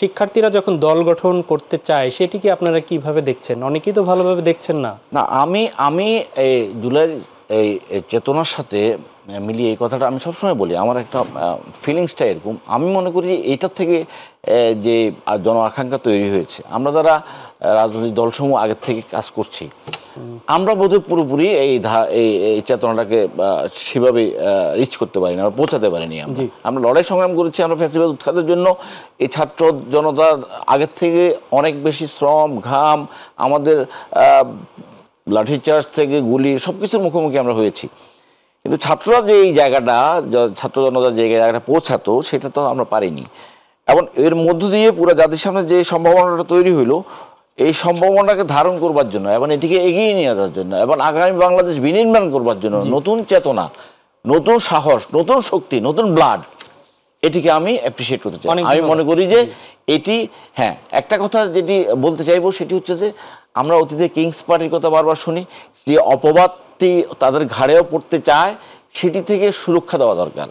শিক্ষার্থীরা যখন দল গঠন করতে চায় সেটি কি আপনারা কিভাবে দেখছেন? অনেকেই তো ভালোভাবে দেখছেন না। না, আমি এই জুলাই এই চেতনার সাথে মিলিয়ে এই কথাটা আমি সবসময় বলি, আমার একটা ফিলিংসটা এরকম। আমি মনে করি যে এইটার থেকে যে জন আকাঙ্ক্ষা তৈরি হয়েছে, আমরা যারা রাজনৈতিক দলসমূহ আগের থেকে কাজ করছি, আমরা বোধহয় পুরোপুরি এই চেতনাটাকে সেভাবে রিচ করতে পারিনি, আমরা পৌঁছাতে পারিনি। আমরা লড়াই সংগ্রাম করেছি, আমরা ফ্যাসিবাদ উৎখাতের জন্য এই ছাত্র জনতার আগের থেকে অনেক বেশি শ্রম ঘাম, আমাদের লাঠিচার্জ থেকে গুলি সব কিছুর মুখোমুখি আমরা হয়েছি। কিন্তু ছাত্ররা যে এই জায়গাটা, ছাত্র জনতার যে জায়গাটা পৌঁছাতো, সেটা তো আমরা পারিনি। এবং এর মধ্য দিয়ে পুরো জাতির সামনে যে সম্ভাবনাটা তৈরি হইলো, এই সম্ভাবনাটাকে ধারণ করবার জন্য এবং এটিকে এগিয়ে নিয়ে যাওয়ার জন্য এবং আগামী বাংলাদেশ বিনির্মাণ করবার জন্য নতুন চেতনা, নতুন সাহস, নতুন শক্তি, নতুন ব্লাড, এটিকে আমি অ্যাপ্রিসিয়েট করতে চাই। আমি মনে করি যে এটি, হ্যাঁ, একটা কথা যেটি বলতে চাইবো সেটি হচ্ছে যে আমরা অতীতে কিংস পার্টির কথা বারবার শুনি, যে অপবাদটি তাদের ঘাড়েও পড়তে চায়, সেটি থেকে সুরক্ষা দেওয়া দরকার।